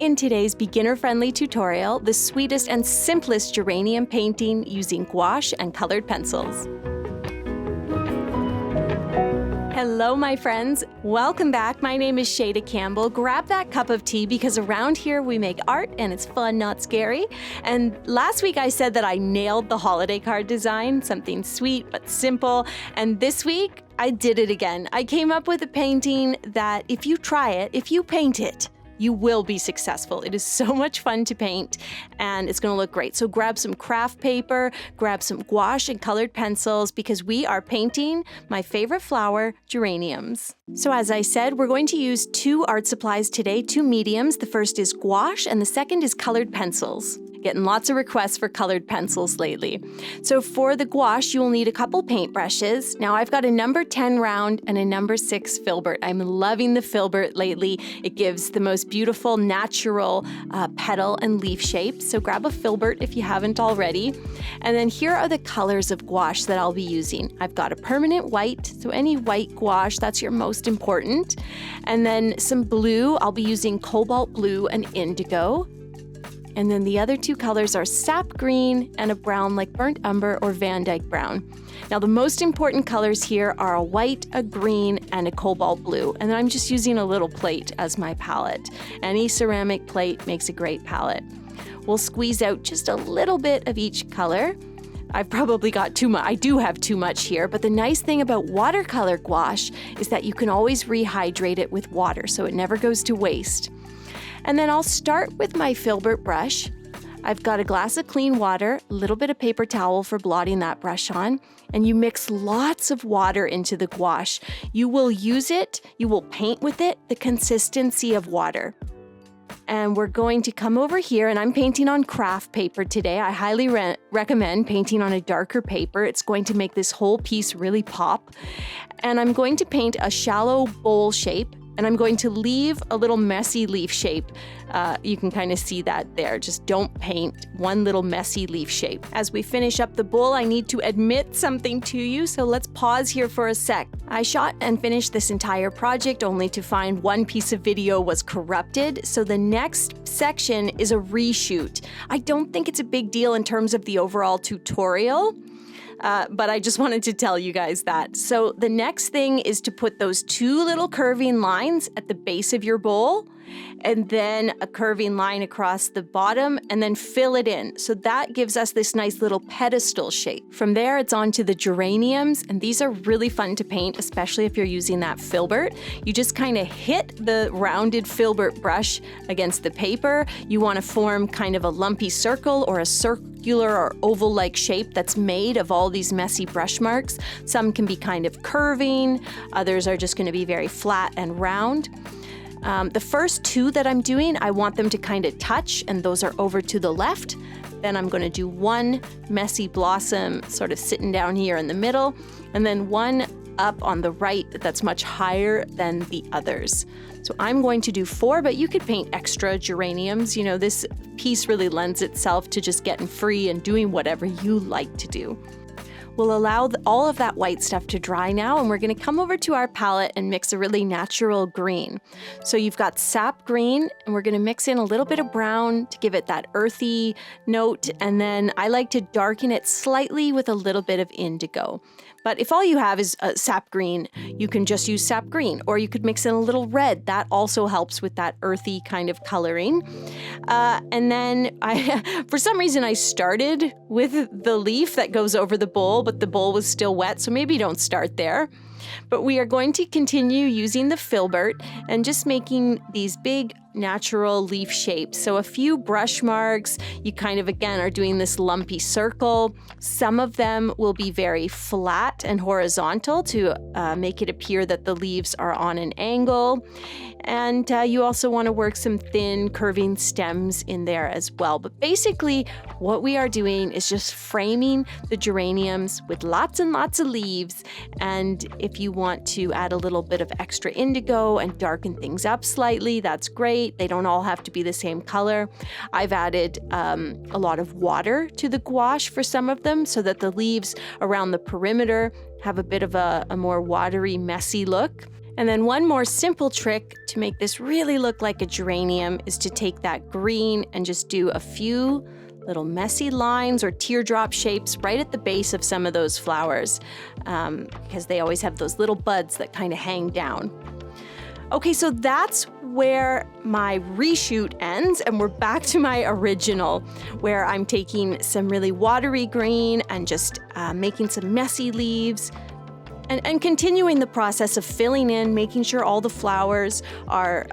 In today's beginner-friendly tutorial, the sweetest and simplest geranium painting using gouache and colored pencils. Hello, my friends. Welcome back. My name is Shayda Campbell. Grab that cup of tea because around here we make art and it's fun, not scary. And last week I said that I nailed the holiday card design, something sweet but simple. And this week I did it again. I came up with a painting that if you try it, if you paint it, you will be successful. It is so much fun to paint and it's gonna look great. So grab some kraft paper, grab some gouache and colored pencils because we are painting my favorite flower, geraniums. So as I said, we're going to use two art supplies today, two mediums. The first is gouache and the second is colored pencils. Getting lots of requests for colored pencils lately. So for the gouache, you will need a couple paintbrushes. Now I've got a number 10 round and a number 6 filbert. I'm loving the filbert lately. It gives the most beautiful natural petal and leaf shapes. So grab a filbert if you haven't already. And then here are the colors of gouache that I'll be using. I've got a permanent white, so any white gouache, that's your most important. And then some blue, I'll be using Cobalt Blue and Indigo. And then the other two colors are Sap Green and a brown like burnt umber or Van Dyck brown. Now the most important colors here are a white, a green, and a cobalt blue. And then I'm just using a little plate as my palette. Any ceramic plate makes a great palette. We'll squeeze out just a little bit of each color. I've probably got too much. I do have too much here, but the nice thing about watercolor gouache is that you can always rehydrate it with water, so it never goes to waste. And then I'll start with my filbert brush. I've got a glass of clean water, a little bit of paper towel for blotting that brush on, and you mix lots of water into the gouache. You will use it, you will paint with it, the consistency of water. And we're going to come over here, and I'm painting on kraft paper today. I highly recommend painting on a darker paper. It's going to make this whole piece really pop. And I'm going to paint a shallow bowl shape. And I'm going to leave a little messy leaf shape. You can kind of see that there. Just don't paint one little messy leaf shape. As we finish up the bowl, I need to admit something to you, so let's pause here for a sec. I shot and finished this entire project only to find one piece of video was corrupted, so the next section is a reshoot. I don't think it's a big deal in terms of the overall tutorial. But I just wanted to tell you guys that. So the next thing is to put those two little curving lines at the base of your bowl, and then a curving line across the bottom, and then fill it in. So that gives us this nice little pedestal shape. From there, it's on to the geraniums, and these are really fun to paint, especially if you're using that filbert. You just kind of hit the rounded filbert brush against the paper. You want to form kind of a lumpy circle or a circular or oval-like shape that's made of all these messy brush marks. Some can be kind of curving, others are just going to be very flat and round. The first two that I'm doing, I want them to kind of touch, and those are over to the left. Then I'm going to do one messy blossom sort of sitting down here in the middle, and then one up on the right that's much higher than the others. So I'm going to do 4, but you could paint extra geraniums. You know, this piece really lends itself to just getting free and doing whatever you like to do. We'll allow all of that white stuff to dry now, and we're going to come over to our palette and mix a really natural green. So you've got Sap Green, and we're going to mix in a little bit of brown to give it that earthy note, and then I like to darken it slightly with a little bit of indigo. But if all you have is Sap Green, you can just use Sap Green, or you could mix in a little red. That also helps with that earthy kind of coloring. And then for some reason, I started with the leaf that goes over the bowl, but the bowl was still wet, so maybe don't start there. But we are going to continue using the filbert and just making these big natural leaf shapes. So a few brush marks, you kind of again are doing this lumpy circle. Some of them will be very flat and horizontal to make it appear that the leaves are on an angle. And you also want to work some thin curving stems in there as well. But basically what we are doing is just framing the geraniums with lots and lots of leaves. And if you want to add a little bit of extra indigo and darken things up slightly, that's great. They don't all have to be the same color. I've added a lot of water to the gouache for some of them so that the leaves around the perimeter have a bit of a more watery, messy look. And then one more simple trick to make this really look like a geranium is to take that green and just do a few little messy lines or teardrop shapes right at the base of some of those flowers, because they always have those little buds that kind of hang down. Okay, so that's where my reshoot ends, and we're back to my original, where I'm taking some really watery green and just making some messy leaves, and continuing the process of filling in, making sure all the flowers are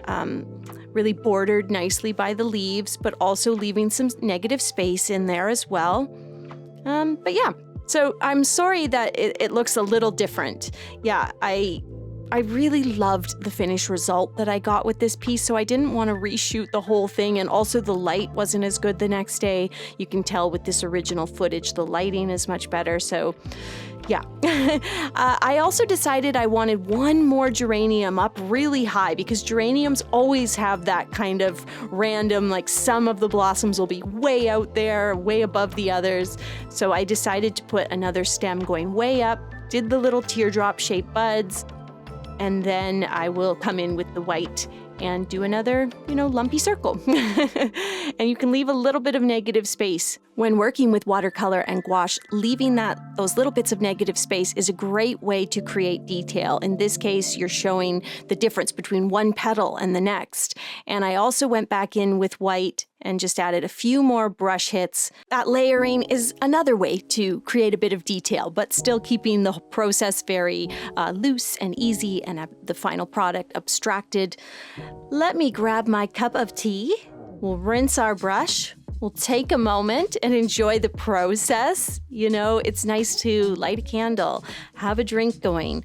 really bordered nicely by the leaves, but also leaving some negative space in there as well. But yeah, so I'm sorry that it looks a little different. Yeah, I really loved the finished result that I got with this piece, so I didn't want to reshoot the whole thing, and also the light wasn't as good the next day. You can tell with this original footage, the lighting is much better, so yeah. I also decided I wanted one more geranium up really high, because geraniums always have that kind of random, like some of the blossoms will be way out there, way above the others. So I decided to put another stem going way up, did the little teardrop shaped buds, and then I will come in with the white and do another, lumpy circle. And you can leave a little bit of negative space. When working with watercolor and gouache, leaving those little bits of negative space is a great way to create detail. In this case, you're showing the difference between one petal and the next. And I also went back in with white and just added a few more brush hits. That layering is another way to create a bit of detail, but still keeping the process very loose and easy, and the final product abstracted. Let me grab my cup of tea. We'll rinse our brush. We'll take a moment and enjoy the process. It's nice to light a candle, have a drink going.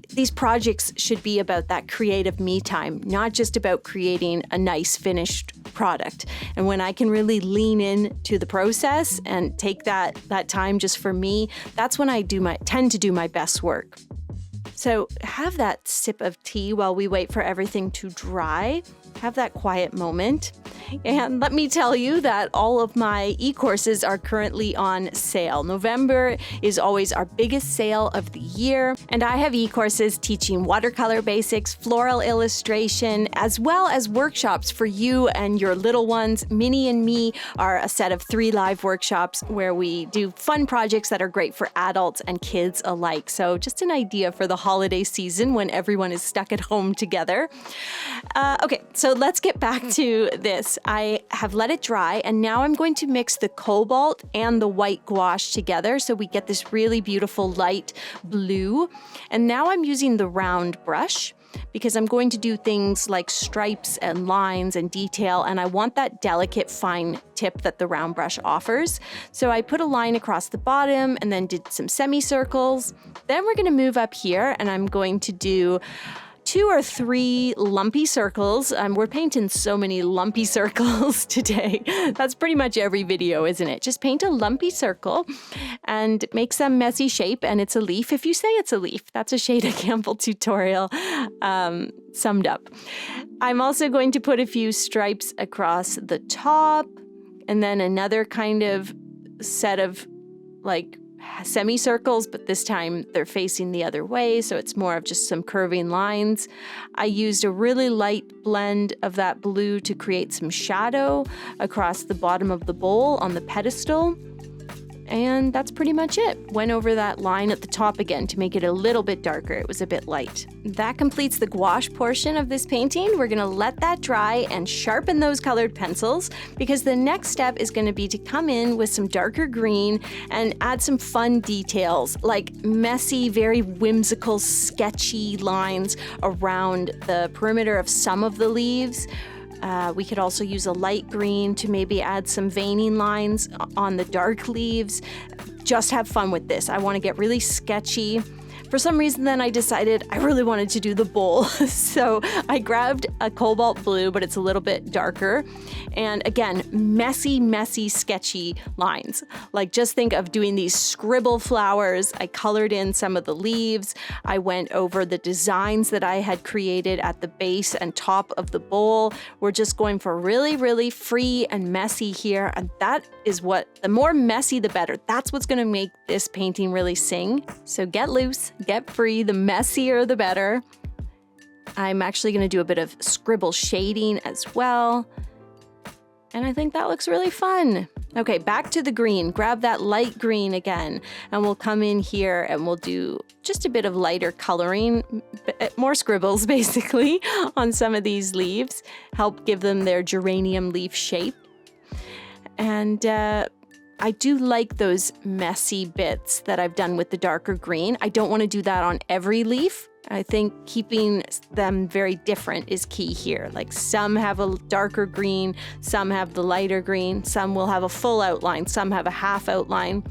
These projects should be about that creative me time, not just about creating a nice finished product. And when I can really lean in to the process and take that time just for me, that's when I tend to do my best work. So have that sip of tea while we wait for everything to dry. Have that quiet moment. And let me tell you that all of my e-courses are currently on sale. November is always our biggest sale of the year. And I have e-courses teaching watercolor basics, floral illustration, as well as workshops for you and your little ones. Minnie and Me are a set of 3 live workshops where we do fun projects that are great for adults and kids alike. So just an idea for the holiday season when everyone is stuck at home together. Okay, so let's get back to this. I have let it dry, and now I'm going to mix the cobalt and the white gouache together so we get this really beautiful light blue. And now I'm using the round brush because I'm going to do things like stripes and lines and detail, and I want that delicate fine tip that the round brush offers. So I put a line across the bottom and then did some semicircles. Then we're going to move up here, and I'm going to do 2 or 3 lumpy circles. We're painting so many lumpy circles today. That's pretty much every video, isn't it? Just paint a lumpy circle and make some messy shape, and it's a leaf. If you say it's a leaf, that's a Shayda Campbell tutorial summed up. I'm also going to put a few stripes across the top, and then another kind of set of like semicircles, but this time they're facing the other way, so it's more of just some curving lines. I used a really light blend of that blue to create some shadow across the bottom of the bowl on the pedestal. And that's pretty much it. Went over that line at the top again to make it a little bit darker. It was a bit light. That completes the gouache portion of this painting. We're gonna let that dry and sharpen those colored pencils, because the next step is gonna be to come in with some darker green and add some fun details, like messy, very whimsical, sketchy lines around the perimeter of some of the leaves. We could also use a light green to maybe add some veining lines on the dark leaves. Just have fun with this. I want to get really sketchy. For some reason, then I decided I really wanted to do the bowl. So I grabbed a cobalt blue, but it's a little bit darker. And again, messy, sketchy lines. Like, just think of doing these scribble flowers. I colored in some of the leaves. I went over the designs that I had created at the base and top of the bowl. We're just going for really free and messy here. And that is the more messy, the better. That's what's going to make this painting really sing. So get loose. Get free, the messier the better. I'm actually going to do a bit of scribble shading as well. And I think that looks really fun. Okay, back to the green. Grab that light green again, and we'll come in here and we'll do just a bit of lighter coloring, more scribbles basically on some of these leaves, help give them their geranium leaf shape. And I do like those messy bits that I've done with the darker green. I don't want to do that on every leaf. I think keeping them very different is key here. Like some have a darker green, some have the lighter green, some will have a full outline, some have a half outline.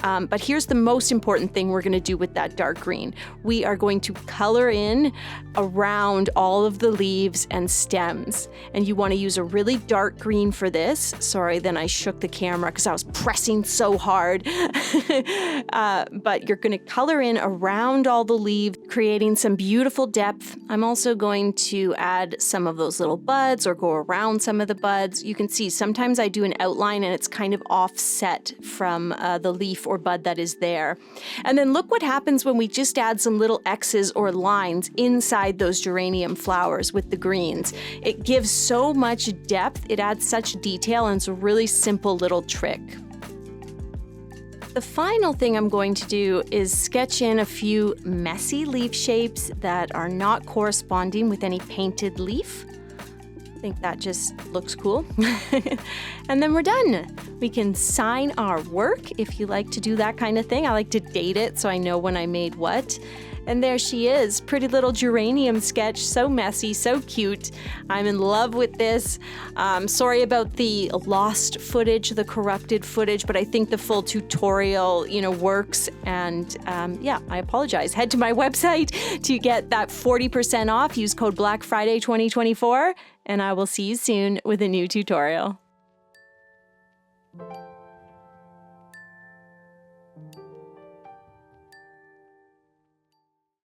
But here's the most important thing we're going to do with that dark green. We are going to color in around all of the leaves and stems. And you want to use a really dark green for this. Sorry, then I shook the camera because I was pressing so hard. But you're going to color in around all the leaves, creating some beautiful depth. I'm also going to add some of those little buds or go around some of the buds. You can see sometimes I do an outline and it's kind of offset from the leaf or bud that is there. And then look what happens when we just add some little X's or lines inside those geranium flowers with the greens. It gives so much depth, it adds such detail, and it's a really simple little trick. The final thing I'm going to do is sketch in a few messy leaf shapes that are not corresponding with any painted leaf. I think that just looks cool. And then we're done. We can sign our work if you like to do that kind of thing. I like to date it so I know when I made what. And there she is, pretty little geranium sketch, so messy, so cute. I'm in love with this. Sorry about the lost footage, the corrupted footage, but I think the full tutorial, works. And yeah, I apologize. Head to my website to get that 40% off. Use code Black Friday 2024, and I will see you soon with a new tutorial.